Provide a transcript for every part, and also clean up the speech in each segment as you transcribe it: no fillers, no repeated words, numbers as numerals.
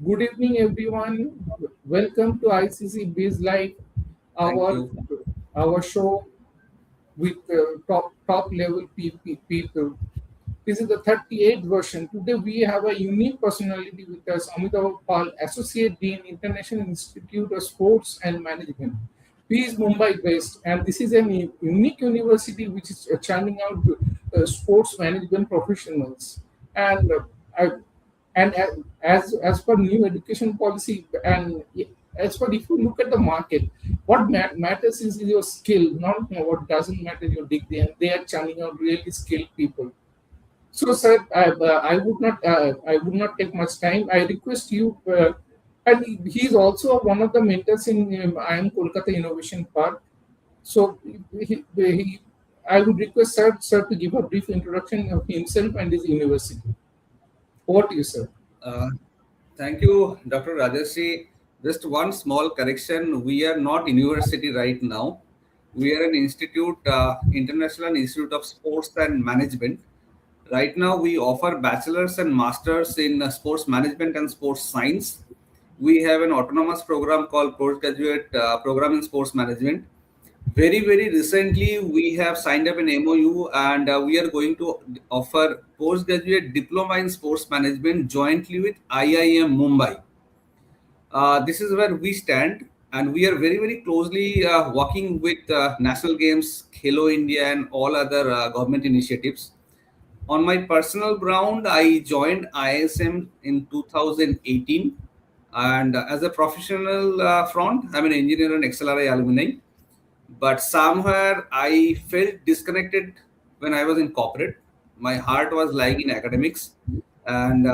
Good evening, everyone. Welcome to ICC BIZ Live, Thank our you. our show with top level people. This is the 38th version. Today we have a unique personality with us, Amitava, Associate Dean, International Institute of Sports and Management. He is Mumbai based, and this is a unique university which is churning out sports management professionals. And I, and as per new education policy, and as per if you look at the market, what matters is your skill, not what doesn't matter your degree, and they are churning out really skilled people. So, sir, I would not take much time. I request you, and he is also one of the mentors in I am Kolkata Innovation Park. So, I would request sir, to give a brief introduction of himself and his university. Over to you, sir. Uh, Thank you, Dr. Rajashri. Just one small correction. We are not university right now. We are an institute, International Institute of Sports and Management. Right now, we offer bachelor's and master's in sports management and sports science. We have an autonomous program called postgraduate program in sports management. Very recently, we have signed up an MOU and we are going to offer postgraduate diploma in sports management jointly with IIM Mumbai. This is where we stand, and we are very closely working with national games, Khelo India, and all other government initiatives. On my personal ground, I joined ISM in 2018, and as a professional front, I'm an engineer and XLRI alumni. But somewhere I felt disconnected when I was in corporate. My heart was lying in academics, and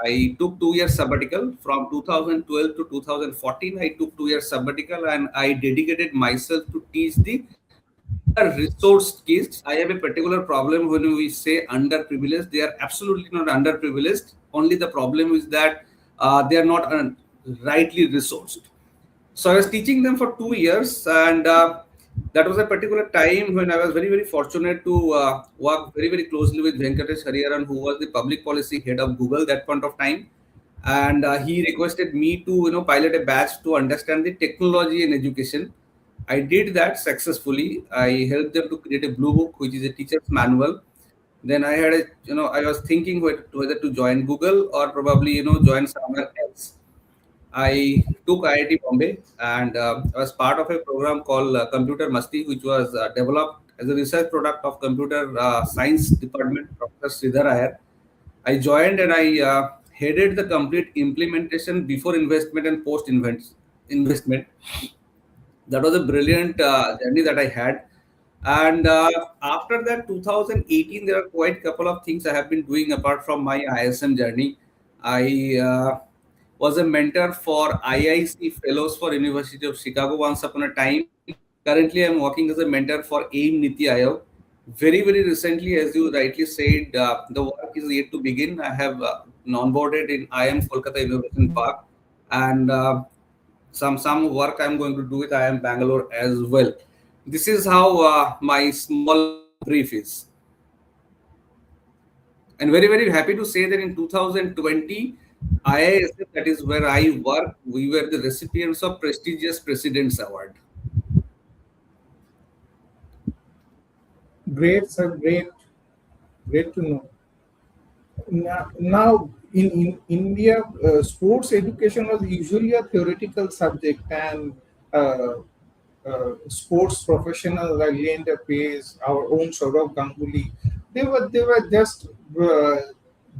I took 2 years sabbatical from 2012 to 2014. I took 2 years sabbatical, and I dedicated myself to teach the under-resourced kids. I have a particular problem when we say underprivileged. They are absolutely not underprivileged. Only the problem is that they are not rightly resourced. So I was teaching them for 2 years, and that was a particular time when I was very fortunate to work very closely with Venkatesh Hariharan, who was the public policy head of Google that point of time, and he requested me to pilot a batch to understand the technology in education. I did that successfully. I helped them to create a blue book, which is a teacher's manual. Then I had a I was thinking whether to join Google or probably join somewhere else. I took IIT Bombay and I was part of a program called Computer Masti, which was developed as a research product of Computer Science Department, Professor Sridhar Iyer. I joined and I headed the complete implementation before investment and post investment. That was a brilliant journey that I had. And after that, 2018, there are quite a couple of things I have been doing apart from my ISM journey. I was a mentor for IIC Fellows for University of Chicago once upon a time. Currently, I'm working as a mentor for AIM Niti Aayog. Very recently, as you rightly said, the work is yet to begin. I have onboarded in IIM Kolkata Innovation Park, and some work I'm going to do with IIM Bangalore as well. This is how my small brief is. And very happy to say that in 2020, IISF, that is where I work, we were the recipients of prestigious President's Award. Great, sir. Great to know. Now in India, sports education was usually a theoretical subject, and uh, sports professionals like Leander Pace, our own Saurav Ganguly, they were just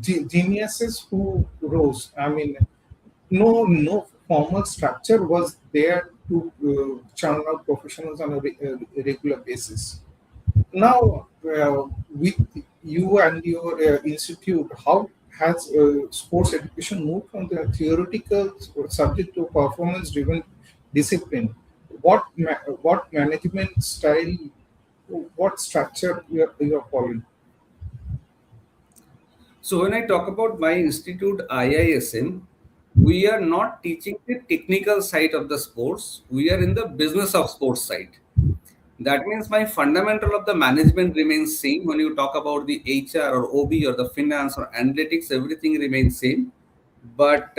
geniuses who rose. I mean, no formal structure was there to churn out professionals on a regular basis. Now, with you and your institute, how has sports education moved from the theoretical subject to performance-driven discipline? What management style, what structure you are following? So when I talk about my institute, IISM, we are not teaching the technical side of the sports. We are in the business of sports side. That means my fundamental of the management remains same. When you talk about the HR or OB or the finance or analytics, everything remains same. But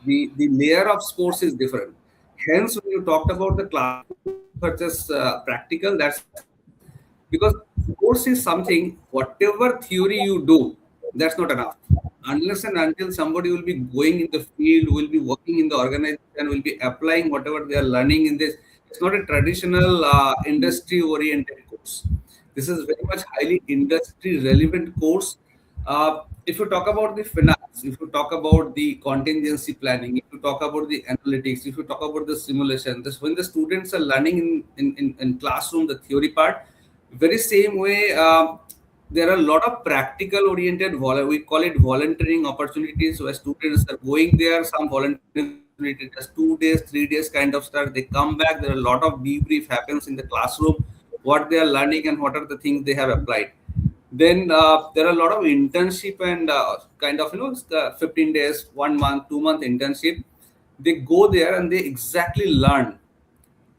The layer of sports is different. Hence, when you talked about the classroom versus practical, that's correct. Because sports is something, whatever theory you do, that's not enough. Unless and until somebody will be going in the field, will be working in the organization, will be applying whatever they are learning in this. It's not a traditional industry oriented course. This is very much highly industry relevant course. If you talk about the finance, if you talk about the contingency planning, if you talk about the analytics, if you talk about the simulation, this when the students are learning in classroom the theory part, very same way there are a lot of practical oriented we call it volunteering opportunities where students are going there, some volunteering opportunity just 2 days 3 days kind of stuff, they come back, there are a lot of debrief happens in the classroom, what they are learning and what are the things they have applied. Then there are a lot of internship and kind of 15 days 1 month 2 month internship, they go there and they exactly learn,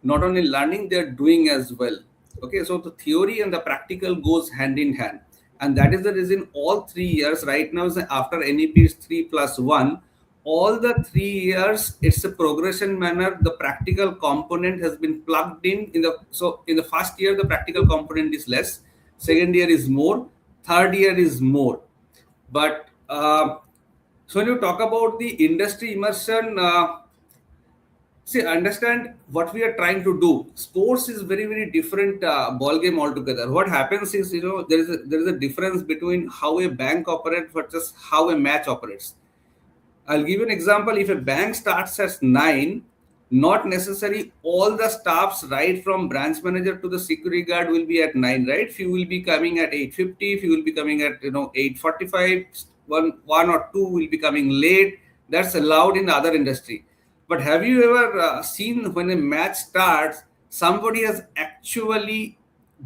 not only learning they're doing as well. Okay, so the theory and the practical goes hand in hand, and that is the reason all 3 years right now is after NEP is 3+1. All the 3 years it's a progression manner, the practical component has been plugged in the, so in the first year the practical component is less, second year is more, third year is more. But so when you talk about the industry immersion, see, understand what we are trying to do. Sports is very, very different ball game altogether. What happens is, there is a difference between how a bank operates versus how a match operates. I'll give you an example. If a bank starts at 9, not necessarily all the staffs, right from branch manager to the security guard, will be at 9, right? Few will be coming at 8:50. Few will be coming at 8:45. One or two will be coming late. That's allowed in the other industry. But have you ever seen when a match starts, somebody has actually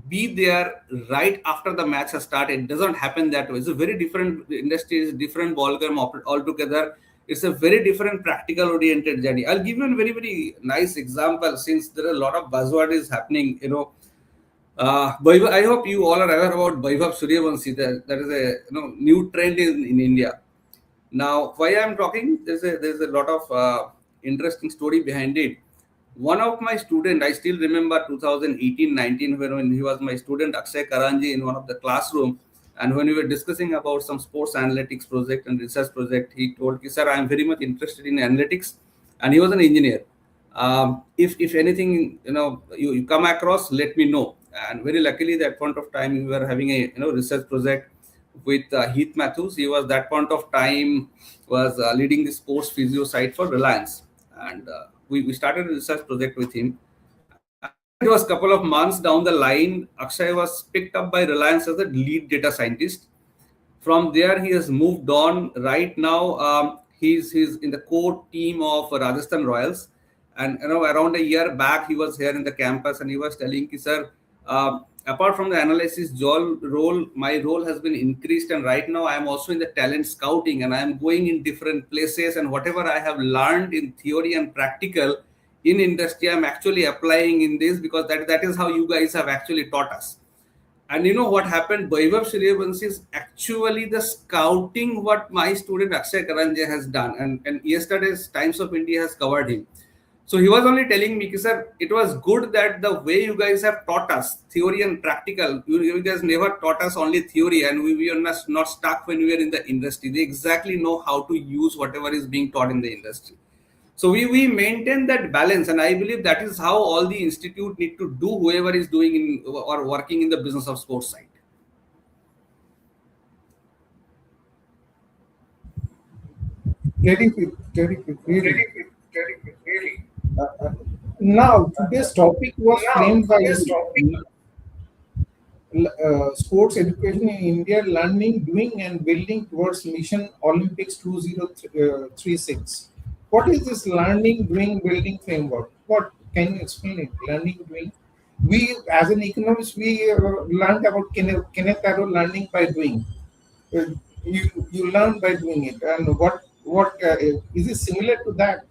be there right after the match has started? It doesn't happen that way. It's a very different industry, it's a different ballgame altogether. It's a very different practical oriented journey. I'll give you a very, very nice example since there are a lot of buzzword is happening. I hope you all are aware about Vaibhav Suryavanshi. That is a new trend in India. Now, why I'm talking, there's a lot of interesting story behind it. One of my student, I still remember 2018-19 when he was my student Akshay Karanji in one of the classroom, and when we were discussing about some sports analytics project and research project, he told me, sir, I am very much interested in analytics, and he was an engineer. If anything you come across, let me know. And very luckily that point of time we were having a research project with Heath Matthews. He was that point of time was leading the sports physio site for Reliance, and we started a research project with him. And it was a couple of months down the line, Akshay was picked up by Reliance as the lead data scientist. From there, he has moved on. Right now, he's in the core team of Rajasthan Royals. And around a year back, he was here in the campus, and he was telling me, sir, apart from the analysis role, my role has been increased, and right now I am also in the talent scouting, and I am going in different places, and whatever I have learned in theory and practical in industry, I'm actually applying in this, because that is how you guys have actually taught us. And you know what happened? Vaibhav Suryavanshi is actually the scouting what my student Akshay Karanje has done. And yesterday's Times of India has covered him. So he was only telling me, sir, it was good that the way you guys have taught us theory and practical, you guys never taught us only theory, and we are not stuck when we are in the industry. They exactly know how to use whatever is being taught in the industry. So we maintain that balance, and I believe that is how all the institute need to do, whoever is doing in or working in the business of sports side. Very quick, really. Now, today's topic was framed by sports education in India, learning, doing, and building towards Mission Olympics 2036. What is this learning, doing, building framework? What can you explain it? Learning, doing. We, as an economist, we learned about Kenneth Arrow learning by doing. Uh, you learn by doing it, and what is it similar to that?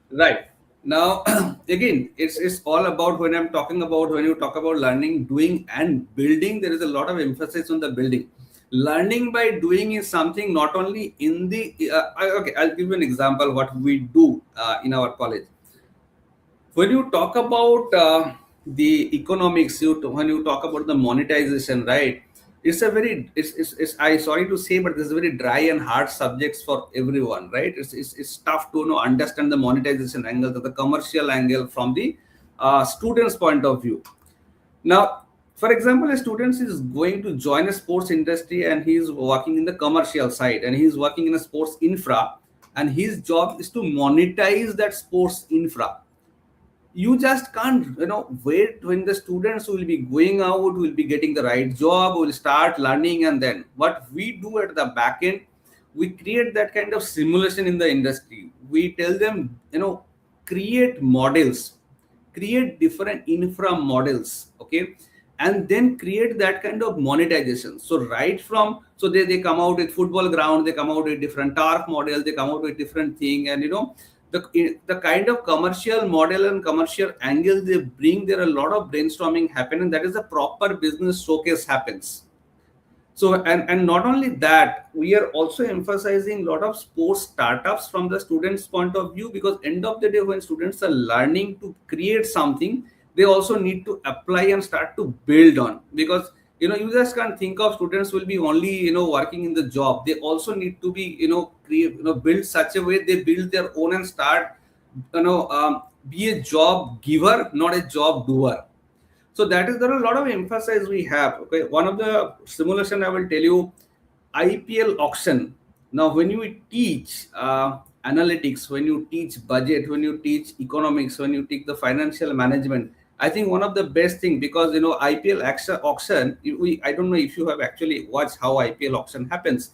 Right. Now, again, it's all about when I'm talking about when you talk about learning, doing, and building. There is a lot of emphasis on the building. Learning by doing is something not only in the okay, I'll give you an example what we do in our college. When you talk about the economics, when you talk about the monetization, right? It's a very it's I sorry to say, but this is very dry and hard subjects for everyone, right? It's tough to understand the monetization angle, the commercial angle from the student's point of view. Now, for example, a student is going to join a sports industry and he is working in the commercial side and he is working in a sports infra, and his job is to monetize that sports infra. You just can't wait when the students will be going out, will be getting the right job, will start learning, and then what we do at the back end, we create that kind of simulation in the industry. We tell them, create models, create different infra models, okay, and then create that kind of monetization. So right from, so they come out with football ground, they come out with different turf model, they come out with different thing, and the kind of commercial model and commercial angle they bring, there are a lot of brainstorming happen, and that is a proper business showcase happens. So and not only that, we are also emphasizing a lot of sports startups from the students point of view, because end of the day when students are learning to create something, they also need to apply and start to build on, because you just can't think of students will be only working in the job. They also need to be create, build such a way they build their own and start be a job giver, not a job doer. So that is, there are a lot of emphasis we have. Okay, one of the simulation I will tell you, IPL auction. Now, when you teach analytics, when you teach budget, when you teach economics, when you teach the financial management, I think one of the best thing, because IPL auction, I don't know if you have actually watched how IPL auction happens.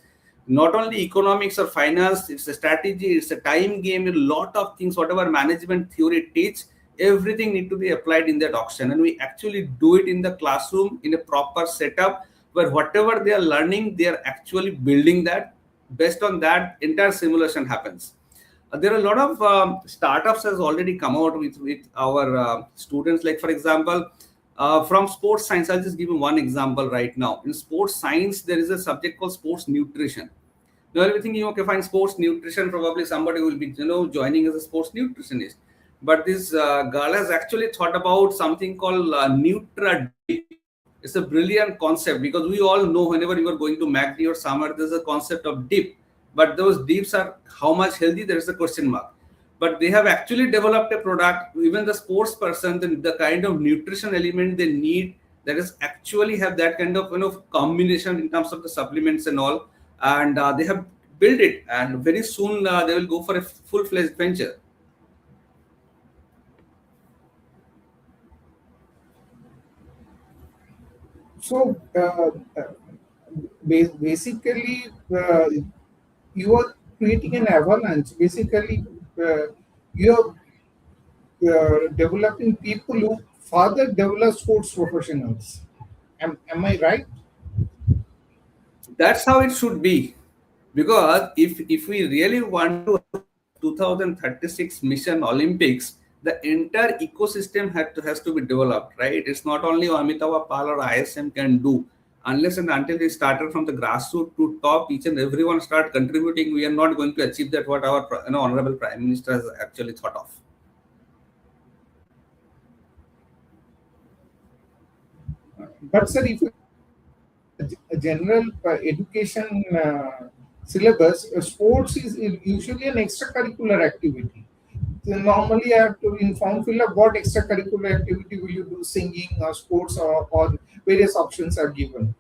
Not only economics or finance, it's a strategy, it's a time game, a lot of things, whatever management theory teach, everything need to be applied in that auction, and we actually do it in the classroom in a proper setup where whatever they are learning, they are actually building that. Based on that, entire simulation happens. There are a lot of startups has already come out with our students, like for example, from sports science. I'll just give you one example right now. In sports science, there is a subject called sports nutrition. Now you'll be thinking, okay, fine, sports nutrition, probably somebody will be joining as a sports nutritionist. But this girl has actually thought about something called Nutra Dip. It's a brilliant concept, because we all know whenever you are going to MACD or somewhere, there's a concept of dip. But those dips are how much healthy, there is a question mark. But they have actually developed a product, even the sports person, the kind of nutrition element they need, that is actually have that kind of combination in terms of the supplements and all. And they have built it, and very soon they will go for a full-fledged venture. So basically, you are creating an avalanche. Basically, you are developing people who further develop sports professionals. Am I right? That's how it should be, because if we really want to have 2036 mission Olympics, the entire ecosystem has to be developed, right? It's not only Amitava Pal or ISM can do. Unless and until they started from the grassroots to top, each and everyone start contributing, we are not going to achieve that what our honorable prime minister has actually thought of. But sir, if a general education syllabus, sports is usually an extracurricular activity. So normally, I have to inform fill up what extracurricular activity will you do, singing or sports, or various options are given.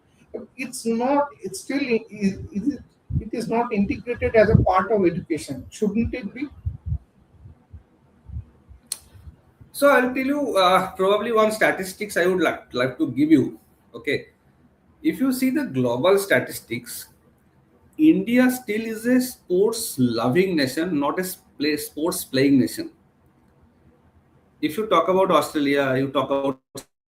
It's not. It's still. It is not integrated as a part of education. Shouldn't it be? So I'll tell you probably one statistics I would like to give you. Okay, if you see the global statistics, India still is a sports loving nation, not a sports playing nation. If you talk about Australia, you talk about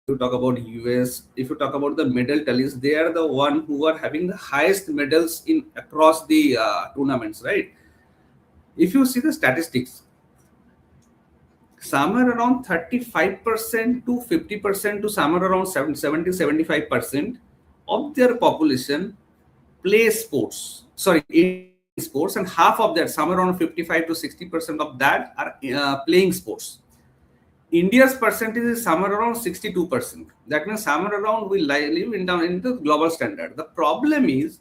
US, if you talk about the medal tallies, they are the one who are having the highest medals in across the tournaments, right? If you see the statistics, somewhere around 35% to 50% to somewhere around 70 75% of their population play sports, sorry, Indian sports, and half of that, somewhere around 55 to 60% of that are playing sports. India's percentage is somewhere around 62%. That means somewhere around we live in down in the global standard. The problem is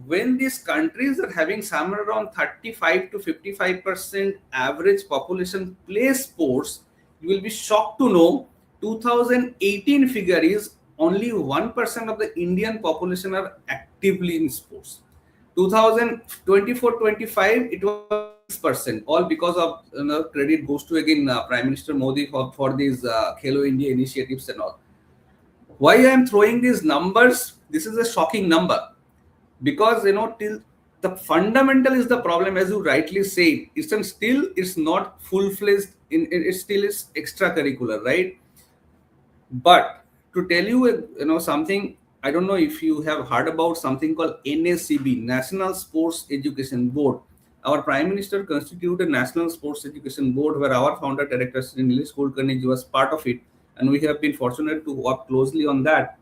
when these countries are having somewhere around 35 to 55% average population play sports, you will be shocked to know 2018 figure is only 1% of the Indian population are actively in sports. 2024-25 it was 6%, all because of credit goes to again Prime Minister Modi for these Khelo India initiatives and all. Why I am throwing these numbers? This is a shocking number because till the fundamental is the problem, as you rightly said. It's not full fledged. It still is extracurricular, right? But to tell you, something, I don't know if you have heard about something called NACB, National Sports Education Board. Our Prime Minister constituted a National Sports Education Board where our founder director Sri Nilesh Kulkarni was part of it, and we have been fortunate to work closely on that.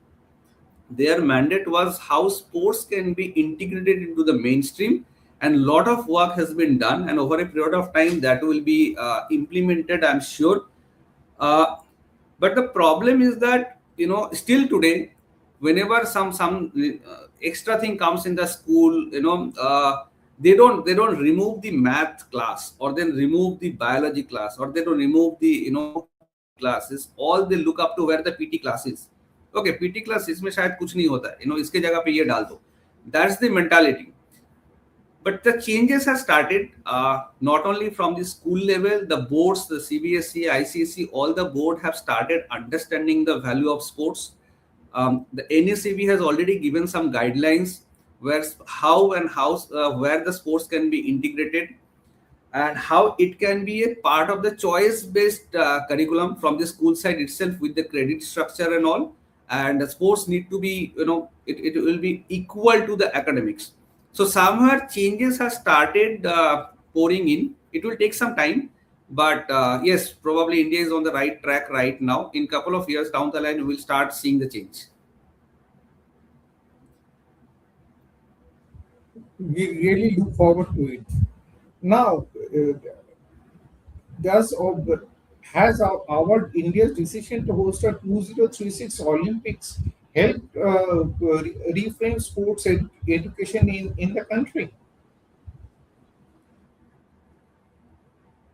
Their mandate was how sports can be integrated into the mainstream, and lot of work has been done, and over a period of time that will be implemented, I'm sure. uh, but the problem is that still today, whenever some extra thing comes in the school, they don't remove the math class, or then remove the biology class, or they don't remove the classes. All they look up to where the PT class is. Okay, PT class इसमें शायद कुछ नहीं होता है, इसके जगह पे ये डाल दो. That's the mentality. But the changes have started not only from the school level, the boards, the CBSE, ICC, all the board have started understanding the value of sports. The NACB has already given some guidelines where where the sports can be integrated, and how it can be a part of the choice based curriculum from the school side itself with the credit structure and all. And the sports need to be, it will be equal to the academics. So somewhere changes have started pouring in. It will take some time, but yes, probably India is on the right track right now. In couple of years down the line, we will start seeing the change. We really look forward to it. Now, does or has our India's decision to host a 2036 Olympics helped reframe sports education in the country?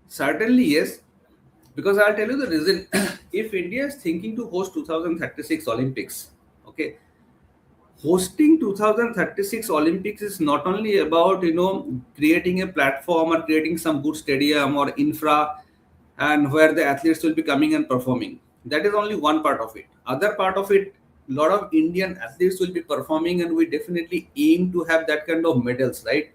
Certainly, yes. Because I'll tell you the reason. If India is thinking to host 2036 Olympics, okay, hosting 2036 Olympics is not only about creating a platform or creating some good stadium or infra, and where the athletes will be coming and performing. That is only one part of it. Other part of it, a lot of Indian athletes will be performing, and we definitely aim to have that kind of medals, right?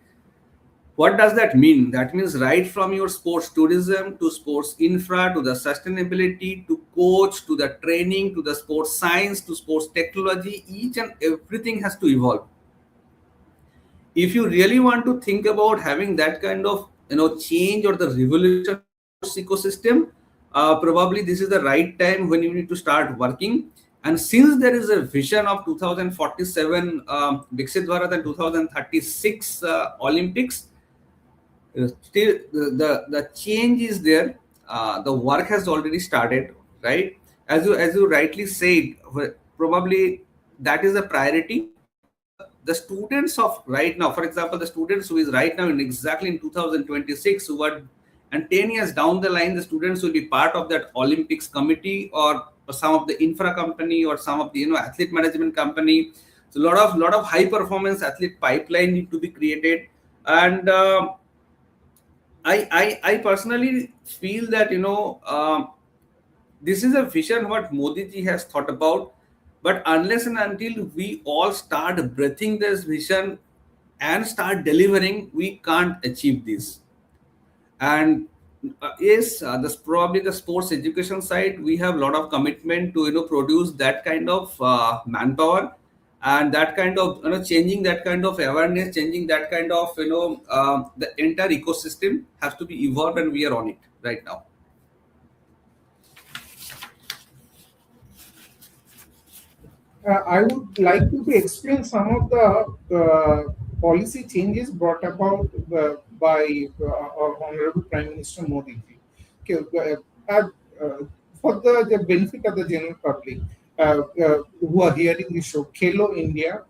What does that mean? That means right from your sports tourism to sports infra to the sustainability to coach to the training to the sports science to sports technology, each and everything has to evolve. If you really want to think about having that kind of change or the revolution ecosystem, probably this is the right time when you need to start working. And since there is a vision of 2047 Viksit Bharat and 2036 Olympics, still the change is there. The work has already started, right? As you rightly said, probably that is a priority. The students of right now, for example, the students who is right now in exactly in 2026, who are, and 10 years down the line, the students will be part of that Olympics committee, or some of the infra company, or some of the athlete management company. So lot of high performance athlete pipeline need to be created. And I personally feel that this is a vision what Modi ji has thought about, but unless and until we all start breathing this vision and start delivering, we can't achieve this. And yes, this probably the sports education side, we have a lot of commitment to produce that kind of manpower, and that kind of changing that kind of awareness, changing that kind of the entire ecosystem has to be evolved, and we are on it right now. I would like you to explain some of the policy changes brought about by our Honorable Prime Minister Modi ji. Okay, for the benefit of the general public who are hearing this show, Khelo India,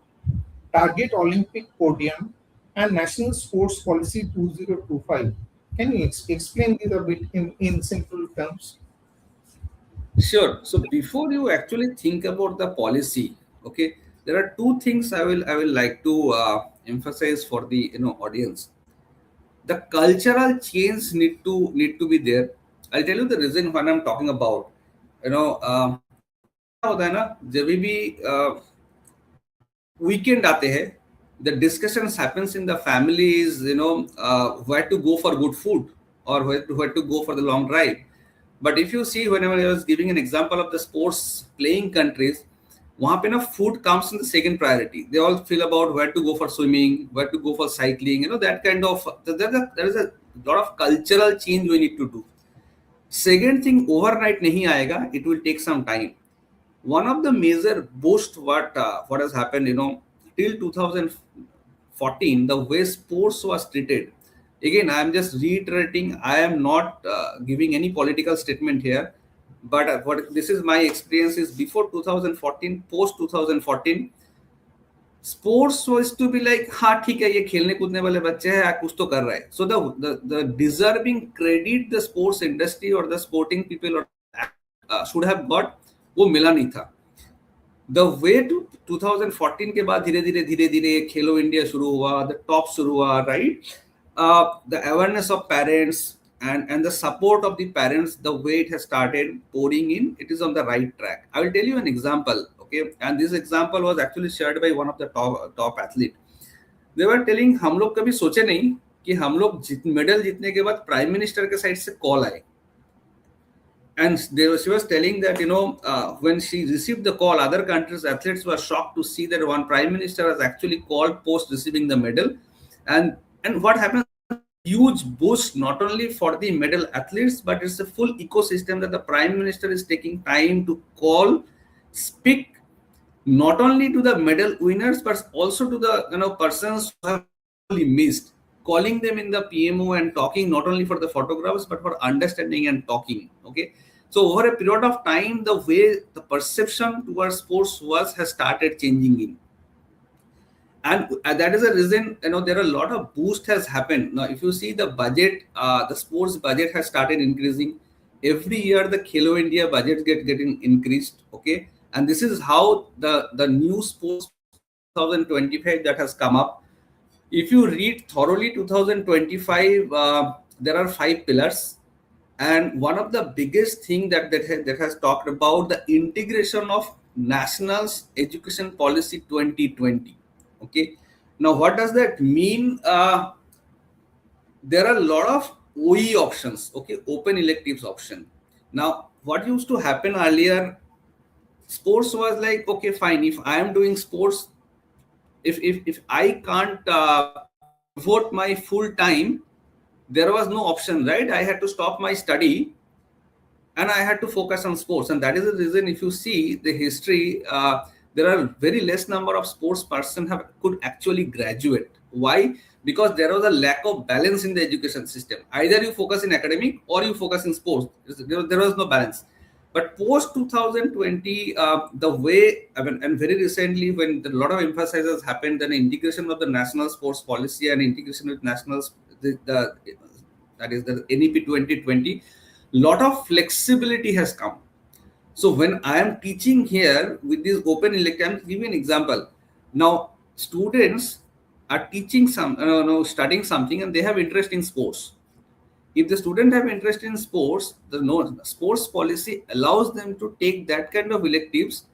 Target Olympic Podium, and National Sports Policy 2025. Can you explain this a bit in simple terms? Sure. So before you actually think about the policy, okay, there are two things I will like to emphasize for the audience. The cultural change need to be there. I'll tell you the reason when I'm talking about. क्या होता है ना, जब भी weekend आते हैं, the discussions happens in the families, where to go for good food or where to go for the long drive. But if you see, whenever I was giving an example of the sports playing countries, वहाँ पे ना food comes in the second priority. They all feel about where to go for swimming, where to go for cycling, that kind of, there is a lot of cultural change we need to do. Second thing, overnight nahi aayega, it will take some time. One of the major boost what has happened, till 2014, the way sports was treated. Again, I am just reiterating, I am not giving any political statement here, but what this is my experience is before 2014, post 2014, sports was to be like, हाँ ठीक है, ये खेलने कूदने वाले बच्चे हैं, कुछ तो कर रहा है. So the deserving credit the sports industry or the sporting people or should have got, वो मिला नहीं था. The way to 2014 के बाद धीरे धीरे खेलो इंडिया शुरू हुआ, the top शुरू हुआ, right? The awareness of parents and the support of the parents, the way it has started pouring in, it is on the right track. I will tell you an example, okay? And this example was actually shared by one of the top athlete. They were telling, हम लोग कभी सोचे नहीं कि हम लोग medal जीतने के बाद प्राइम मिनिस्टर के साइड से कॉल आए. And she was telling that, when she received the call, other countries' athletes were shocked to see that one prime minister has actually called post receiving the medal. And what happens? Huge boost not only for the medal athletes, but it's a full ecosystem that the prime minister is taking time to call, speak, not only to the medal winners, but also to the persons who have really missed, calling them in the PMO and talking not only for the photographs but for understanding and talking. Okay, so over a period of time, the way the perception towards sports has started changing in, and that is a reason, there are a lot of boost has happened. Now if you see the budget, the sports budget has started increasing every year. The Khelo India budget getting increased. Okay, and this is how the new sports 2025 that has come up. If you read thoroughly 2025, there are 5 pillars, and one of the biggest thing that has talked about the integration of nationals education policy 2020. Okay, now what does that mean? There are a lot of OE options, okay, open electives option. Now what used to happen earlier, sports was like, okay fine, if I am doing sports, if I can't devote my full time, there was no option, right? I had to stop my study and I had to focus on sports. And that is the reason, if you see the history, there are very less number of sports person could actually graduate. Why? Because there was a lack of balance in the education system. Either you focus in academic or you focus in sports. There was no balance. But post 2020, the way, and very recently, when a lot of emphasis has happened, then integration of the national sports policy and integration with nationals, that is the NEP 2020, lot of flexibility has come. So when I am teaching here with this open elective, I'm giving an example. Now students are teaching studying something, and they have interest in sports. If the student have interest in sports, the sports policy allows them to take that kind of electives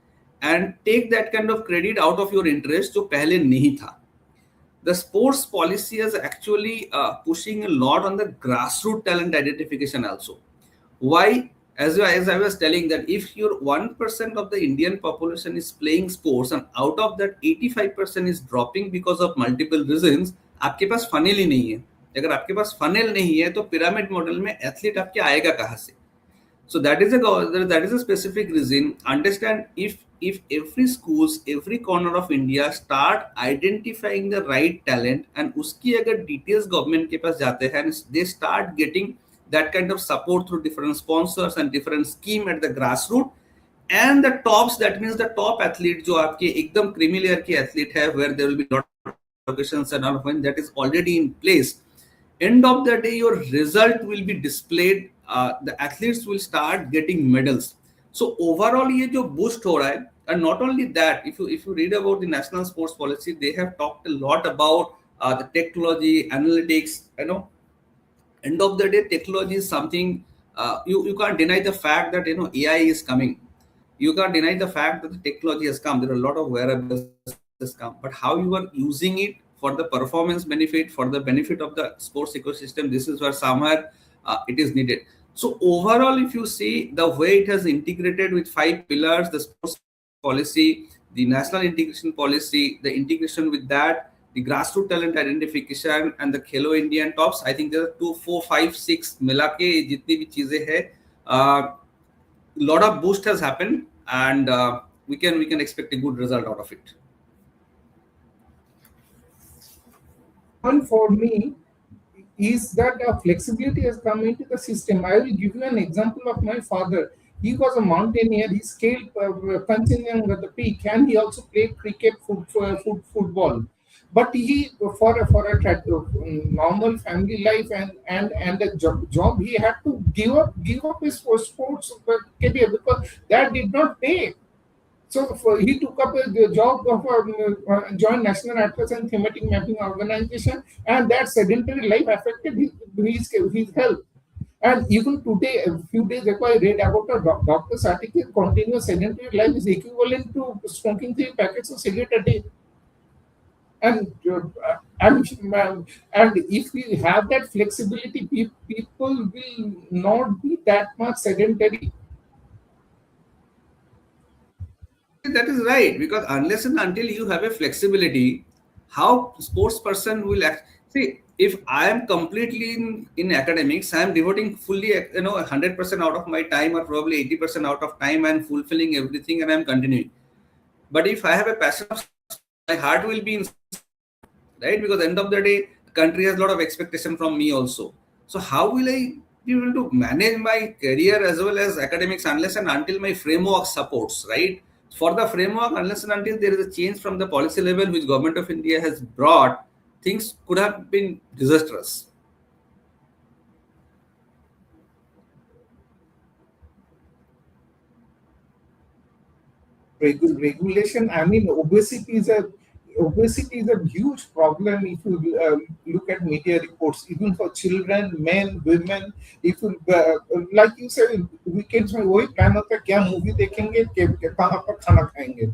and take that kind of credit out of your interest जो पहले नहीं था. The sports policy is actually pushing a lot on the grassroots talent identification also. Why? As I was telling, that if your 1% of the Indian population is playing sports and out of that 85% is dropping because of multiple reasons, आपके पास funnel ही नहीं है. अगर आपके पास funnel नहीं है तो pyramid model में athlete आपके आएगा कहाँ से? So that is a specific reason. Understand, if every schools, every corner of India start identifying the right talent, and uski agar details government ke paas jate hain, and they start getting that kind of support through different sponsors and different scheme at the grassroots, and the tops, that means the top athlete जो आपके एकदम creamy layer के athlete है, where there will be lot of allocations and all, when that is already in place, end of the day your result will be displayed, the athletes will start getting medals. So overall ये जो boost हो रहा है, and not only that, if you read about the national sports policy, they have talked a lot about the technology, analytics, end of the day technology is something, you can't deny the fact that AI is coming. You can't deny the fact that the technology has come. There are a lot of wearables has come, but how you are using it for the performance benefit, for the benefit of the sports ecosystem, this is where somewhere it is needed. So overall, if you see the way it has integrated with 5 pillars, the sports policy, the national integration policy, the integration with that, the grassroots talent identification, and the Khelo Indian tops, I think there are 2, 4, 5, 6 मिला के जितनी भी चीजें हैं, lot of boost has happened, and we can expect a good result out of it. One for me is that flexibility has come into the system. I will give you an example of my father. He was a mountaineer. He scaled Kanchenjunga, the peak, and he also played cricket, football. But he, for a normal family life and a job, he had to give up his sports career because that did not pay. So he took up the job of joined National Atlas and Thematic Mapping Organization, and that sedentary life affected his health. And even today, a few days ago, I read about a doctor's article: continuous sedentary life is equivalent to smoking 3 packets of cigarette a day. And and if we have that flexibility, people will not be that much sedentary. That is right, because unless and until you have a flexibility, how sports person will act? See, if I am completely in academics, I am devoting fully, 100% out of my time, or probably 80% out of time, and fulfilling everything, and I am continuing. But if I have a passion, my heart will be in, right? Because end of the day, the country has a lot of expectation from me also. So how will I be able to manage my career as well as academics, unless and until my framework supports, right? For the framework, unless and until there is a change from the policy level which government of India has brought, things could have been disastrous. Regulation. I mean, obesity is a huge problem. If you look at media reports, even for children, men, women. If you like you said, weekends में वही plan होता है क्या movie देखेंगे, कहाँ पर खाना खाएंगे,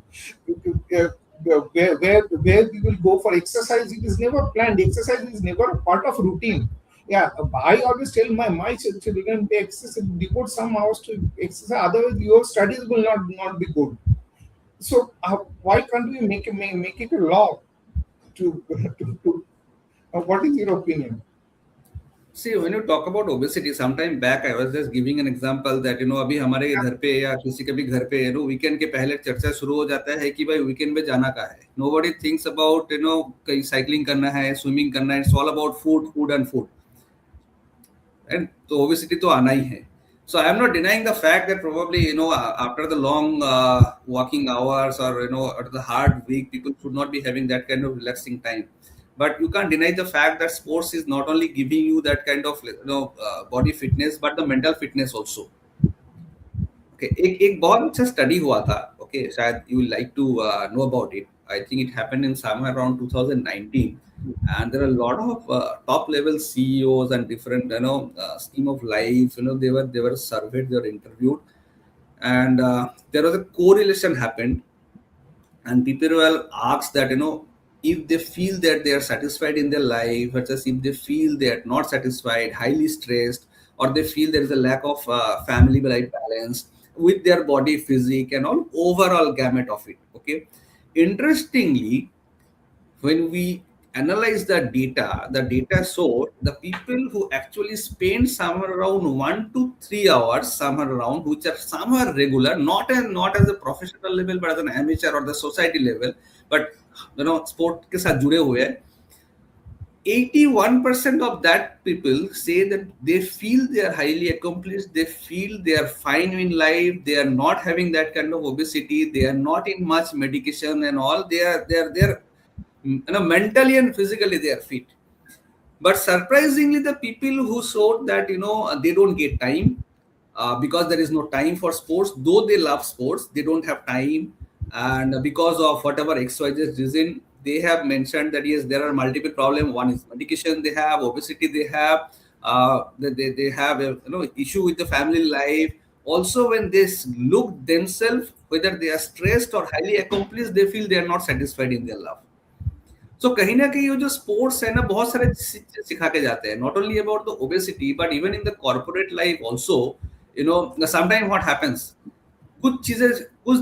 where we will go for exercise. It is never planned. Exercise is never a part of routine. Yeah, I always tell my children, they exercise, devote some hours to exercise. Otherwise, your studies will not be good. So why can't we make it a law to what is your opinion? See, when you talk about obesity, sometime back I was just giving an example that अभी हमारे घर पे या किसी के भी घर पे weekend के पहले चर्चा शुरू हो जाता है कि भाई weekend में जाना कहाँ है. Nobody thinks about कहीं cycling करना है, swimming करना है. It's all about food and food. And so obesity तो आना ही है. So I am not denying the fact that probably after the long working hours, or after the hard week, people should not be having that kind of relaxing time. But you can't deny the fact that sports is not only giving you that kind of body fitness, but the mental fitness also. Okay, एक बहुत अच्छा study हुआ था. Okay, शायद you will like to know about it. I think it happened in somewhere around 2019, and there are a lot of top level CEOs and different scheme of life. They were surveyed, they were interviewed, and there was a correlation happened, and people were asked that if they feel that they are satisfied in their life, versus if they feel they are not satisfied, highly stressed, or they feel there is a lack of family life balance with their body physique and all overall gamut of it. Okay, interestingly, when we analyze the data showed the people who actually spend somewhere around 1 to 3 hours, somewhere around, which are somewhere regular, not as a professional level, but as an amateur or the society level, but sport के साथ जुड़े हुए हैं. 81% of that people say that they feel they are highly accomplished, they feel they are fine in life, they are not having that kind of obesity, they are not in much medication and all. They are mentally and physically they are fit. But surprisingly, the people who showed that they don't get time, because there is no time for sports, though they love sports, they don't have time, and because of whatever XYZ reason, they have mentioned that yes, there are multiple problems. One is medication they have, obesity they have, they have a issue with the family life. Also, when they look themselves, whether they are stressed or highly accomplished, they feel they are not satisfied in their life. सो कहीं ना कहीं ये जो sports है ना, बहुत सारे सिखा के जाते हैं, not only about the obesity but even in the corporate life also. Sometime what happens, कुछ चीजें कुछ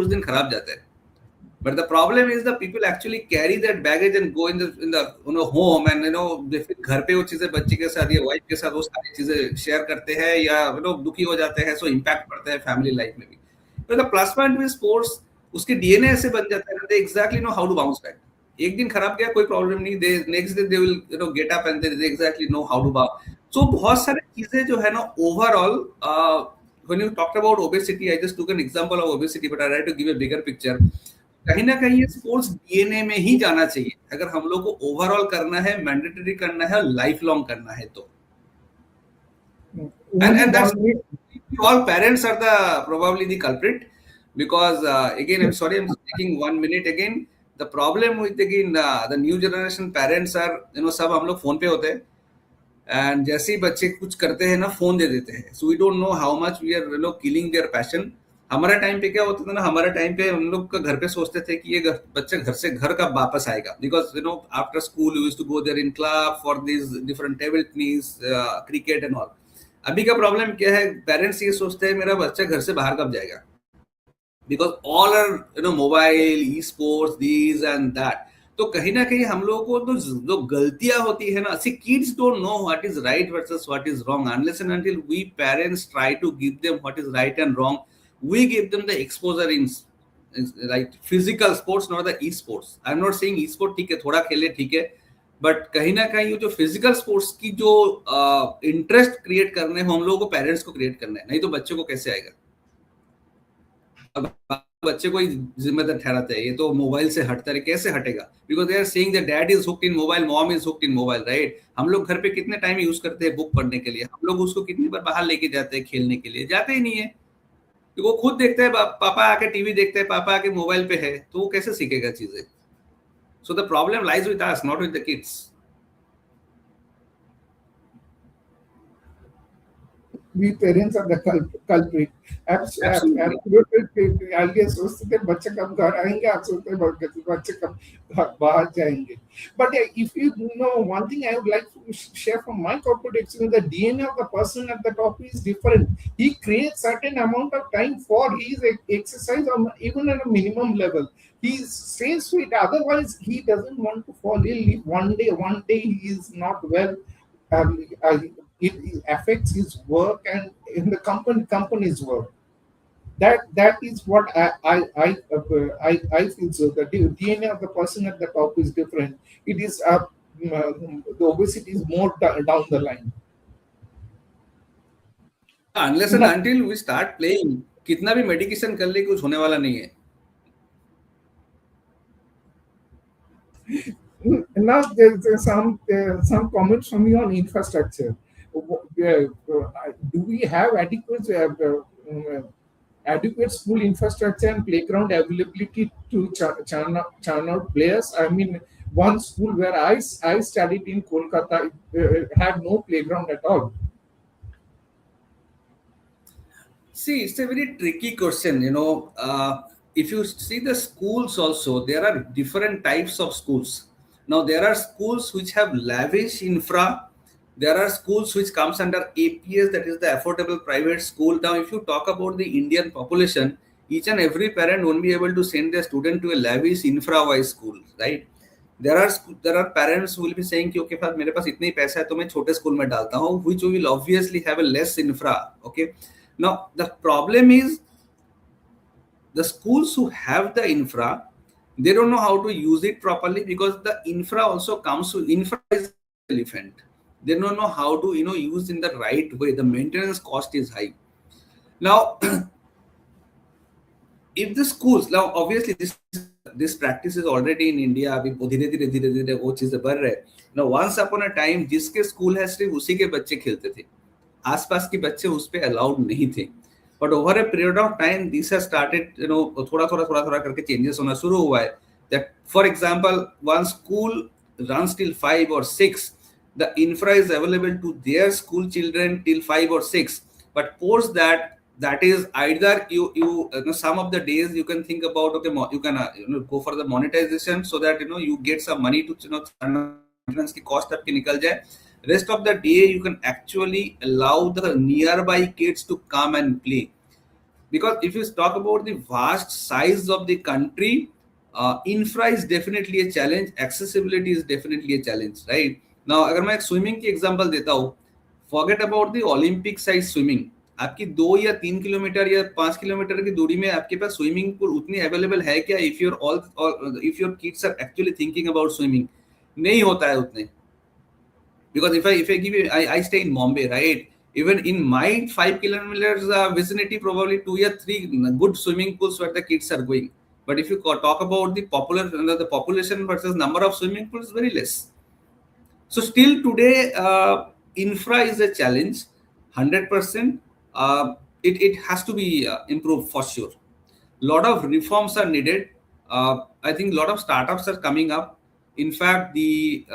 दिन खराब जाते हैं, but the problem is the people actually carry that baggage and go in the home and फिर घर पे वो चीजें बच्चे के साथ या वाइफ के साथ वो सारी चीजें शेयर करते हैं या दुखी हो जाते हैं, सो इम्पैक्ट पड़ता है फैमिली लाइफ में भी. तो the plus point with sports, उसके डीएनए ऐसे बन जाता है, they exactly know how to bounce back. एक दिन खराब गया कोई प्रॉब्लम नहीं, they next day they will get up and they exactly know how to bounce. So बहुत सारी चीजें जो है ना overall, when you talked about obesity, I just took an example of obesity, but I tried to give a bigger picture. कहीं ना कहीं ये स्पोर्ट्स डीएनए में ही जाना चाहिए अगर हम लोग को ओवरऑल करना है, मैंडेटरी करना है, लाइफ लॉन्ग करना है तो. And that's all parents are the probably the culprit, because again I'm sorry I'm taking 1 minute again. The problem with again the new generation parents are सब हम लोग फोन पे होते हैं, एंड जैसे ही बच्चे कुछ करते हैं ना फोन दे देते हैं. So we don't know how much we are killing their passion. हमारा टाइम पे क्या होता था ना, हमारा टाइम पे हम लोग का घर पे सोचते थे कि ये बच्चा घर कब वापस आएगा, because after school you used to go there in club for this different table tennis, cricket and all. अभी का प्रॉब्लम क्या है, पेरेंट्स ये सोचते हैं मेरा बच्चा घर से बाहर कब जाएगा, because all are mobile, esports, this and that. तो कहीं ना कहीं हम लोगों को तो जो गलतियां होती है ना, see kids don't know what is right versus what is wrong unless and until we parents try to give them what is right and wrong. We give them the exposure in like physical sports, not the e-sports. I'm not saying e-sport ठीक है, थोड़ा खेले ठीक है, but कहीं ना कहीं जो फिजिकल स्पोर्ट्स की जो इंटरेस्ट क्रिएट करने हो हम लोगों को पेरेंट्स को क्रिएट करना है, नहीं तो बच्चे को कैसे आएगा. अब बच्चे को ही जिम्मेदार ठहराते हैं, ये तो मोबाइल से हटता है, कैसे हटेगा, because they are saying that dad is hooked in mobile, mom is hooked in mobile, right. हम लोग घर पे कितने टाइम यूज करते हैं बुक पढ़ने के लिए, हम लोग उसको कितनी बार बाहर लेके जाते हैं खेलने के लिए, जाते ही नहीं है. तो वो खुद देखता है, पापा आके टीवी देखते हैं, पापा आके मोबाइल पे है, तो वो कैसे सीखेगा चीजें. So the problem lies with us, not with the kids. We parents are the culprit. Absolutely. आगे सोचते थे बच्चे कब घर आएंगे, आप सोचते बच्चे कब बाहर जाएंगे. But if you know one thing, I would like to share from my corporate experience, the DNA of the person at the top is different. He creates certain amount of time for his exercise, or even at a minimum level. He stays fit. Otherwise, he doesn't want to fall ill. If one day he is not well. It affects his work and in the company's work. That is what I feel. So the DNA of the person at the top is different. It is the obesity is more down the line. Unless and until we start playing, कितना भी medication कर ले कुछ होने वाला नहीं है. Now there's some comments from you on infrastructure. Do we have adequate school infrastructure and playground availability to churn out players? I mean, one school where I studied in Kolkata had no playground at all. See, it's a very tricky question. If you see the schools also, there are different types of schools. Now, there are schools which have lavish infra. There are schools which comes under APS, that is the affordable private school. Now, if you talk about the Indian population, each and every parent won't be able to send their student to a lavish infra-wise school, right? There are parents who will be saying कि okay, मेरे पास इतने ही पैसा है तो मैं छोटे school में डालता हूँ, which will obviously have a less infra. Okay, now the problem is the schools who have the infra, they don't know how to use it properly, because the infra also comes to infra is elephant. They don't know how to use in the right way. The maintenance cost is high. Now if the schools, now obviously this practice is already in India, अभी धीरे धीरे वो चीजें बढ़ रहे हैं. Now once upon a time जिसके school है सिर्फ उसी के बच्चे खेलते थे, आसपास के बच्चे उस पे अलाउड नहीं थे. But over a period of time, this has started, थोड़ा करके changes होना शुरू हुआ है. That, for example, one school runs till 5 or 6. The infra is available to their school children till 5 or 6. But post that, that is either some of the days you can think about, okay, you can go for the monetization, so that you get some money to maintenance की cost आपकी निकल जाए. Rest of the day you can actually allow the nearby kids to come and play. Because if you talk about the vast size of the country, infra is definitely a challenge, accessibility is definitely a challenge, right? Now अगर मैं एक swimming की example देता हूँ, forget about the Olympic size swimming. आपकी 2 या 3 kilometre या 5 kilometre की दूरी में आपके पास स्विमिंग पूल उतनी अवेलेबल है क्या? If your kids are actually thinking about swimming, नहीं होता है उतने. Because if I give you, I stay in Mumbai, right? Even in my 5 kilometers vicinity, probably 2 or 3 good swimming pools where the kids are going. But if you talk about the population versus number of swimming pools, very less. So still today, infra is a challenge, 100%. It has to be improved for sure. Lot of reforms are needed. I think a lot of startups are coming up. In fact, the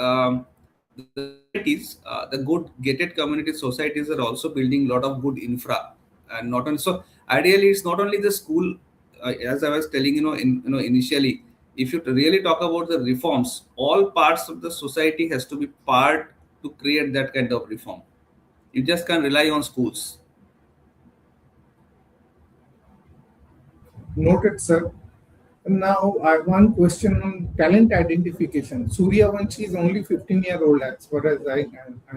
communities, the good gated community societies are also building a lot of good infra, and not only so. Ideally, it's not only the school. As I was telling, initially, if you really talk about the reforms, all parts of the society has to be part to create that kind of reform. You just can't rely on schools. Noted, sir. Now, I have one question on talent identification. Suryavanshi is only 15-year-old, as far as I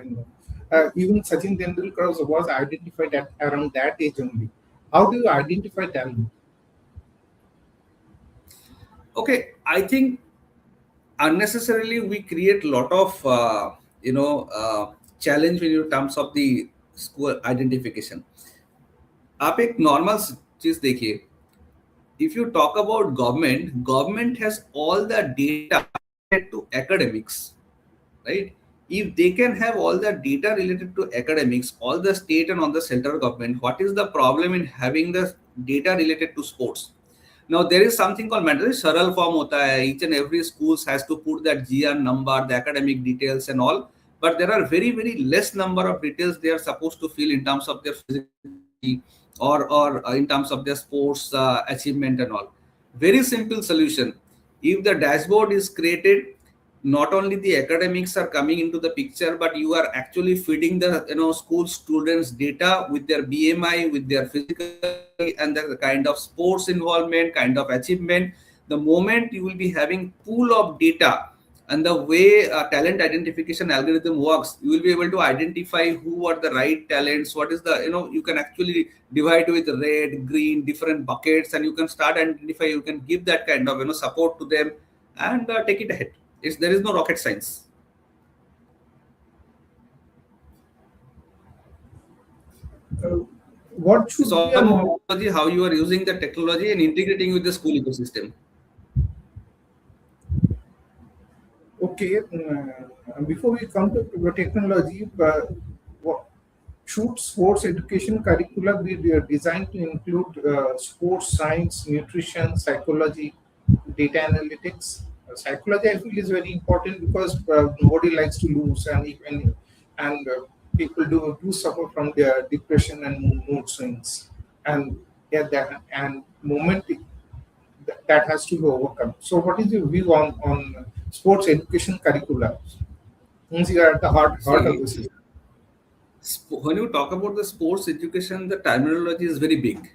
know. Even Sachin Tendulkar was identified at around that age only. How do you identify talent? Okay, I think unnecessarily we create a lot of challenge in terms of the school identification. आप एक normal चीज देखिए. If you talk about government has all the data related to academics, right? If they can have all the data related to academics, all the state and all the central government, what is the problem in having the data related to sports? Now there is something called mandatory saral form hota hai. Each and every schools has to put that GR number, the academic details and all, but there are very less number of details they are supposed to fill in terms of their physical or in terms of their sports achievement and all. Very simple solution. If the dashboard is created, not only the academics are coming into the picture, but you are actually feeding the school students data with their BMI, with their physical and the kind of sports involvement, kind of achievement. The moment you will be having pool of data, and the way talent identification algorithm works, you will be able to identify who are the right talents, what is the you can actually divide with red, green, different buckets, and you can start identify, you can give that kind of support to them and take it ahead. There is no rocket science. What should So be how you are using the technology and integrating with the school ecosystem. Okay, before we come to the technology, should sports education curricula be designed to include sports science, nutrition, psychology, data analytics? Psychology, I feel, is very important because nobody likes to lose, and people do suffer from their depression and mood swings, and moment that has to be overcome. So, what is your view on sports education curricula? Since you are at the heart of the See, system. when you talk about the sports education, the terminology is very big.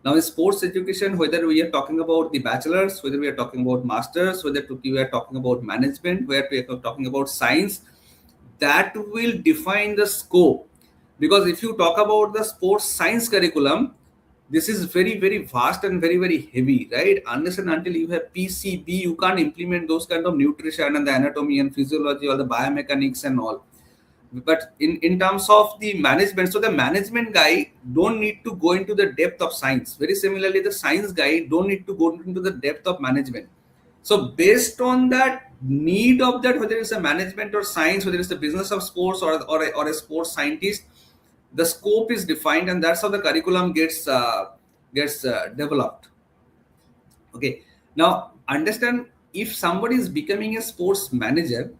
Now, in sports education, whether we are talking about the bachelors, whether we are talking about masters, whether we are talking about management, whether we are talking about science, that will define the scope. Because if you talk about the sports science curriculum, this is very, very vast and very, very heavy, right? Unless and until you have PCB, you can't implement those kind of nutrition and the anatomy and physiology or the biomechanics and all. But in terms of the management, so the management guy don't need to go into the depth of science. Very similarly, the science guy don't need to go into the depth of management. So based on that need of that, whether it's a management or science, whether it's the business of sports or a sports scientist, the scope is defined, and that's how the curriculum gets developed. Okay. Now understand, if somebody is becoming a sports manager,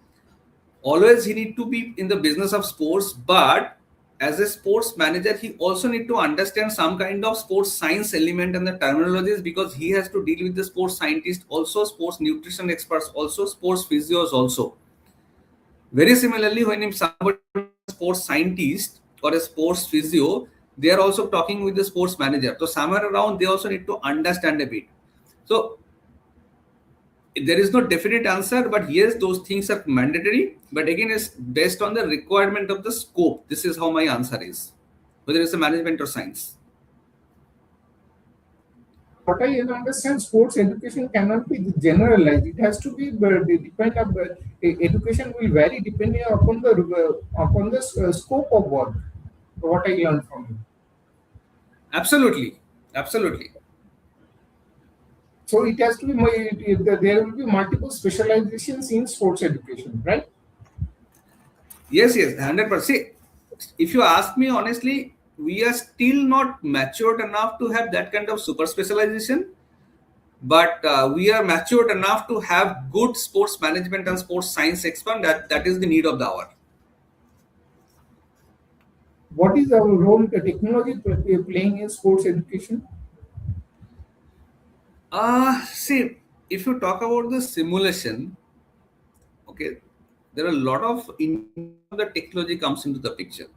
always he need to be in the business of sports, but as a sports manager he also need to understand some kind of sports science element and the terminologies, because he has to deal with the sports scientist also, sports nutrition experts also, sports physios also. Very similarly, when if somebody is a sports scientist or a sports physio, they are also talking with the sports manager, so somewhere around they also need to understand a bit. So there is no definite answer, but yes, those things are mandatory, but again it's based on the requirement of the scope. This is how my answer is, whether it's a management or science. What I understand, sports education cannot be generalized. It has to be depend on education will vary depending upon the scope of work. What I learned from you. Absolutely, absolutely. So it has to be there will be multiple specializations in sports education, right? Yes, 100%. See, if you ask me honestly, we are still not matured enough to have that kind of super specialization, but we are matured enough to have good sports management and sports science expert. That is the need of the hour. What is our role technology playing in sports education? See, if you talk about the simulation, okay, there are a lot of the technology comes into the picture.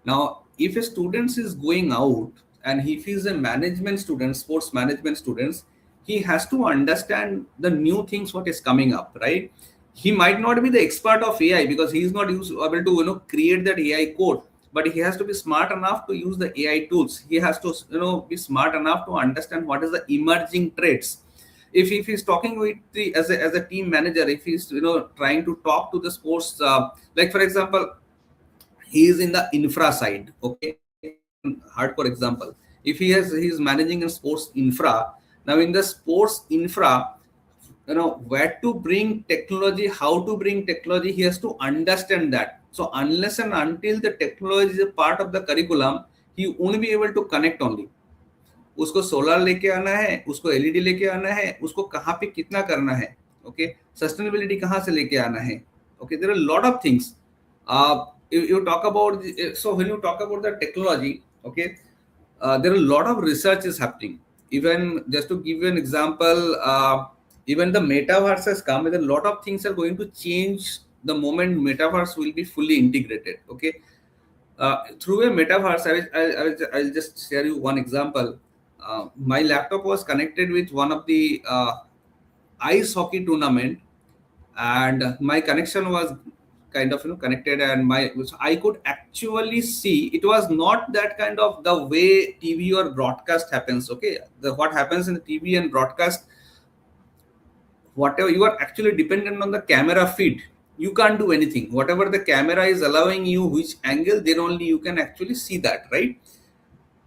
Now, if a student is going out and if he is a management student, sports management students, he has to understand the new things what is coming up, right? He might not be the expert of AI because he is not able to create that AI code, but he has to be smart enough to use the AI tools. He has to be smart enough to understand what is the emerging traits. If he's talking with the as a team manager, if he's trying to talk to the sports, like for example, he is in the infra side, okay, hardcore example, if he's managing a sports infra. Now in the sports infra, where to bring technology, how to bring technology, he has to understand that. So unless and until the technology is a part of the curriculum, he won't be able to connect only. उसको solar लेके आना है, उसको LED लेके आना है, उसको कहाँ पे कितना करना है, ओके, सस्टेनेबिलिटी कहाँ से लेके आना है, okay, there are lot of things. You talk about so when you talk about the technology, okay, there are a lot of research is happening. Even just to give you an example, even the metaverse has come with a lot of things are going to change the moment metaverse will be fully integrated, okay. Through a metaverse, I'll just share you one example. My laptop was connected with one of the ice hockey tournament, and my connection was kind of connected, and I could actually see. It was not that kind of the way TV or broadcast happens, okay. What happens in the TV and broadcast, whatever, you are actually dependent on the camera feed. You can't do anything. Whatever the camera is allowing you, which angle, then only you can actually see that, right?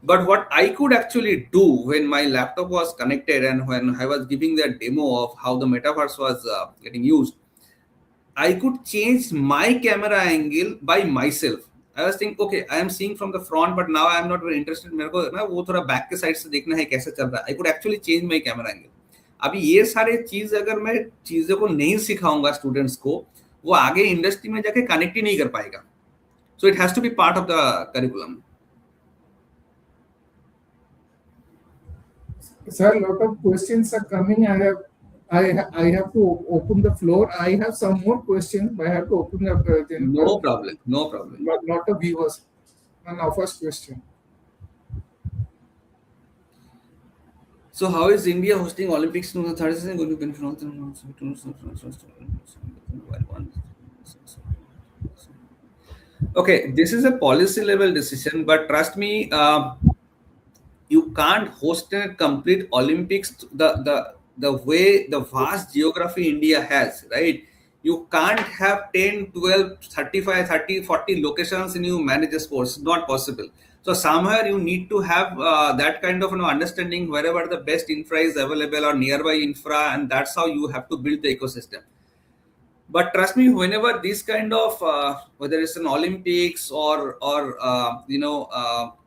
But what I could actually do when my laptop was connected and when I was giving the demo of how the metaverse was getting used, I could change my camera angle by myself. I was thinking, okay, I am seeing from the front, but now I am not very interested. मेरे को ना वो थोड़ा back के side से देखना है कैसे चल रहा है. I could actually change my camera angle. अभी ये सारे चीज अगर मैं चीजों को नहीं सिखाऊंगा स्टूडेंट्स को, वो आगे इंडस्ट्री में जाके कनेक्ट ही नहीं कर पाएगा. So it has to be part of the curriculum. Sir, a lot of questions are coming. I have to open the floor. I have some more questions, but I have to open up. No problem. No problem. But not a viewers. And our first question. So how is India hosting Olympics in the third season going to benefit all Okay, this is a policy level decision, but trust me, you can't host a complete Olympics the way the vast geography India has, right? You can't have 10, 12, 35, 30, 40 locations and you manage a sports. Not possible. So somewhere you need to have that kind of understanding wherever the best infra is available or nearby infra, and that's how you have to build the ecosystem. But trust me, whenever this kind of whether it's an Olympics or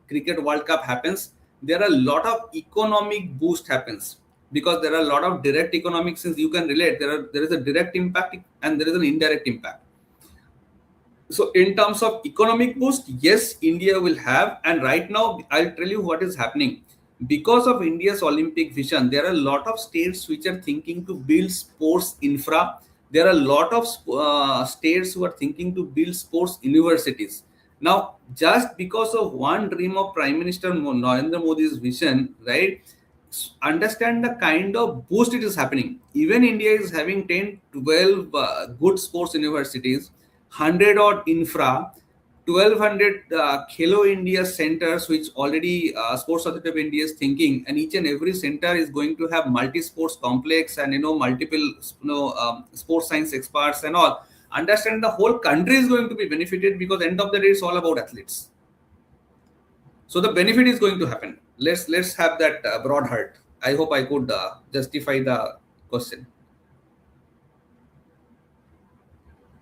cricket World Cup happens, there are a lot of economic boost happens, because there are a lot of direct economics. Since you can relate, there is a direct impact and there is an indirect impact. So in terms of economic boost, yes, India will have. And right now, I'll tell you what is happening. Because of India's Olympic vision, there are a lot of states which are thinking to build sports infra. There are a lot of states who are thinking to build sports universities. Now, just because of one dream of Prime Minister Narendra Modi's vision, right? Understand the kind of boost it is happening. Even India is having 10, 12 good sports universities, 100 odd infra, 1200 Khelo India centers, which already Sports Authority of India is thinking, and each and every center is going to have multi-sports complex and multiple sports science experts and all. Understand the whole country is going to be benefited, because end of the day it's all about athletes. So the benefit is going to happen. Let's have that broad heart. I hope I could justify the question.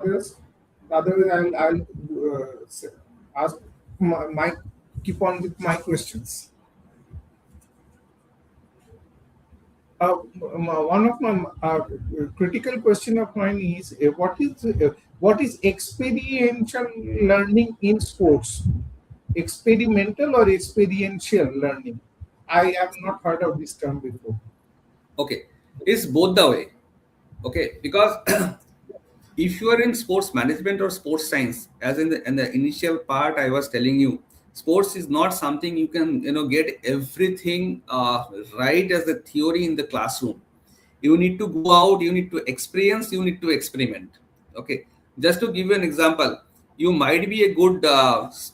Others, otherwise ask my keep on with my questions. One of my critical question of mine is what is experiential learning in sports? Experimental or experiential learning? I have not heard of this term before. Okay, it's both the way. Okay, because if you are in sports management or sports science, as in the initial part I was telling you, sports is not something you can get everything right as the theory in the classroom. You need to go out, you need to experience, you need to experiment. Okay, just to give you an example, you might be a good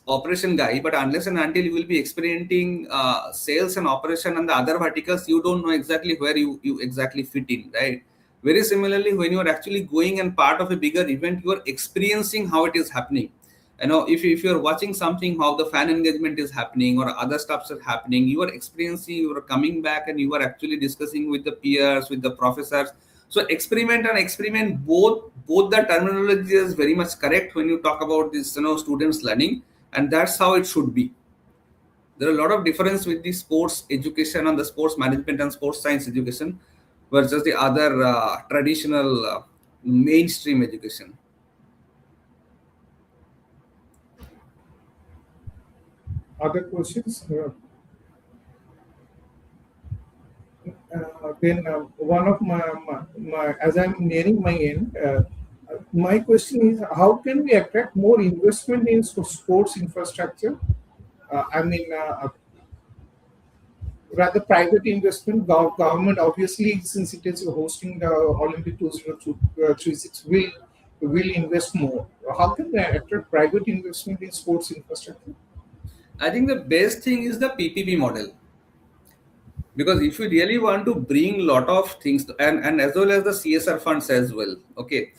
operation guy, but unless and until you will be experimenting sales and operation and the other verticals, you don't know exactly where you exactly fit in, right? Very similarly, when you are actually going and part of a bigger event, you are experiencing how it is happening. If you're watching something, how the fan engagement is happening or other stuffs are happening, you are experiencing, you are coming back and you are actually discussing with the peers, with the professors. So experiment and experiment, both the terminology is very much correct when you talk about this students learning, and that's how it should be. There are a lot of difference with the sports education and the sports management and sports science education versus the other traditional mainstream education. Other questions? Then one of my as I'm nearing my end, my question is how can we attract more investment in sports infrastructure? I mean, rather private investment. Government obviously, since it is hosting the Olympic 2036, will invest more. How can we attract private investment in sports infrastructure? I think the best thing is the PPP model, because if you really want to bring lot of things and as well as the CSR funds as well, okay,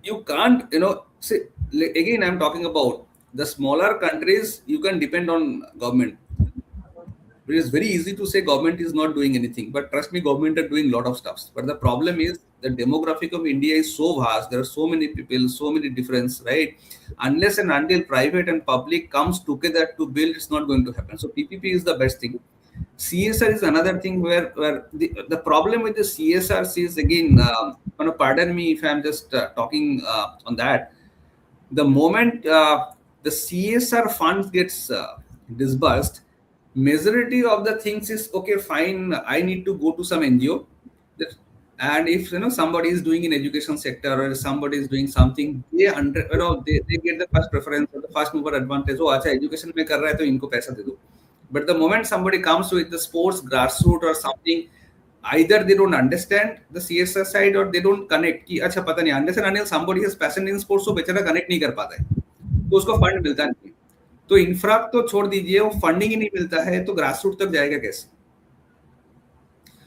you can't say, again I'm talking about the smaller countries. You can depend on government. It is very easy to say government is not doing anything, but trust me, government are doing a lot of stuff. But the problem is the demographic of India is so vast. There are so many people, so many difference, right? Unless and until private and public comes together to build, it's not going to happen. So PPP is the best thing. CSR is another thing where the problem with the CSR is again, pardon me if I'm just talking on that. The moment the CSR funds gets disbursed, majority of the things is okay, fine. I need to go to some NGO, and if somebody is doing in education sector or somebody is doing something, they get the first preference or the first mover advantage. Oh, acha education में कर रहा है तो इनको पैसा दे दो. But the moment somebody comes with the sports grassroots or something, either they don't understand the CSR side or they don't connect कि अच्छा पता नहीं unless and until somebody has passion in sports तो बेचारा connect नहीं कर पाता है, तो उसको फंड मिलता नहीं है। तो इंफ्रा तो छोड़ दीजिए, वो फंडिंग ही नहीं मिलता है तो ग्रासरूट तक जाएगा कैसे?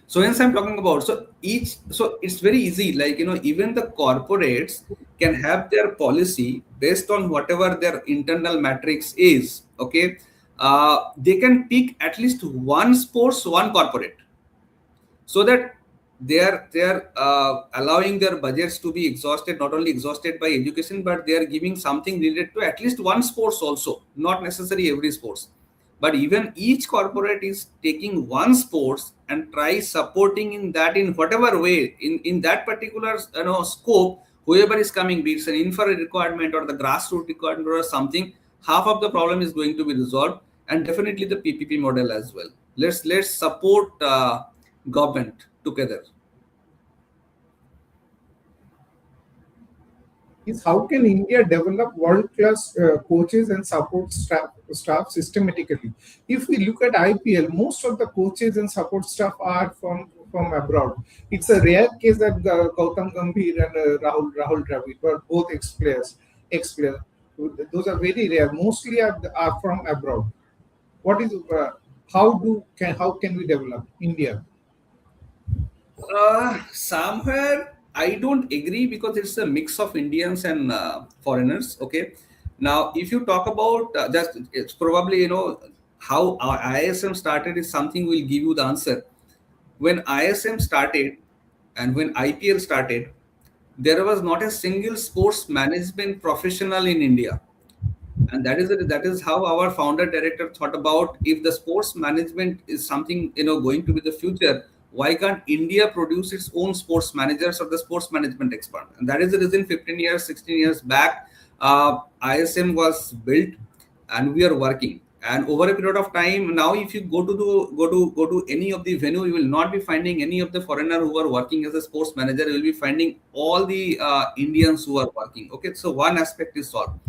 So hence I'm talking about, so it's very easy, like even the corporates can have their policy based on whatever their internal matrix is. Okay, they can pick at least one sports, one corporate, so that they are allowing their budgets to be exhausted, not only exhausted by education, but they are giving something related to at least one sports also, not necessarily every sports. But even each corporate is taking one sports and try supporting in that in whatever way in that particular scope, whoever is coming, be it's an infra requirement or the grassroots requirement or something, half of the problem is going to be resolved. And definitely the PPP model as well. Let's support government together. Is how can India develop world-class coaches and support staff systematically? If we look at IPL, most of the coaches and support staff are from abroad. It's a rare case that Gautam Gambhir and Rahul Dravid were both ex-players. Ex-players. Those are very rare. Mostly are from abroad. What is how can we develop India? Somewhere I don't agree because it's a mix of Indians and foreigners. Okay, now if you talk about just it's probably how our ISM started is something will give you the answer. When ISM started and when IPL started, there was not a single sports management professional in India, and that is how our founder director thought about, if the sports management is something going to be the future, why can't India produce its own sports managers or the sports management expert? And that is the reason 15 years 16 years back ISM was built, and we are working. And over a period of time now, if you go to any of the venue, you will not be finding any of the foreigner who are working as a sports manager. You will be finding all the Indians who are working. Okay, so one aspect is solved.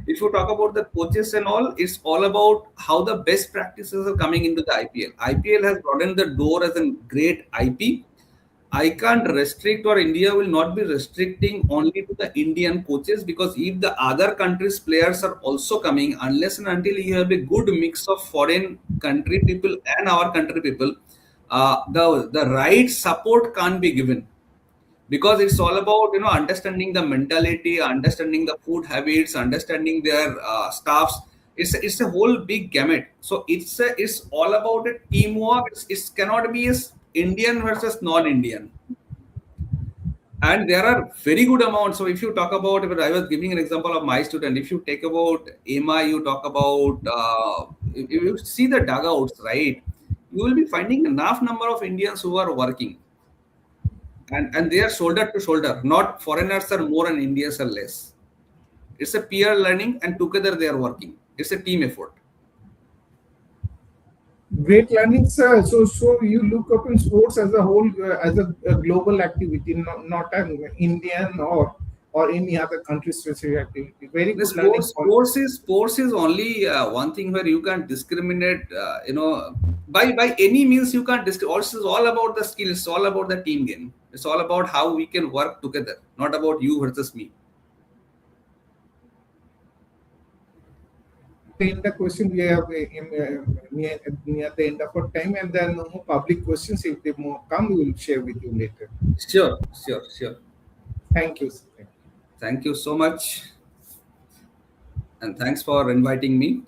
If you talk about the coaches and all, it's all about how the best practices are coming into the IPL. IPL has broadened the door as a great IP. I can't restrict, or India will not be restricting only to the Indian coaches, because if the other countries' players are also coming, unless and until you have a good mix of foreign country people and our country people, the right support can't be given, because it's all about understanding the mentality, understanding the food habits, understanding their staffs. It's a whole big gamut. So it's all about a teamwork. It cannot be as Indian versus non-Indian. And there are very good amounts. So if you talk about, if I was giving an example of my student, if you take about EMA, you talk about if you see the dugouts, right, you will be finding enough number of Indians who are working, and they are shoulder to shoulder. Not foreigners are more and Indians are less. It's a peer learning, and together they are working. It's a team effort. Great learning, sir. So you look up in sports as a whole, as a global activity, not an Indian or any other country specific activity. Very The good learning point. sports is only one thing where you can't discriminate. By any means you can't discriminate. Also, it's all about the skill. It's all about the team game. It's all about how we can work together, not about you versus me. In the question we have near the end of our time, and then no more public questions. If they more come, we will share with you later. Sure. Thank you, sir. Thank you so much, and thanks for inviting me.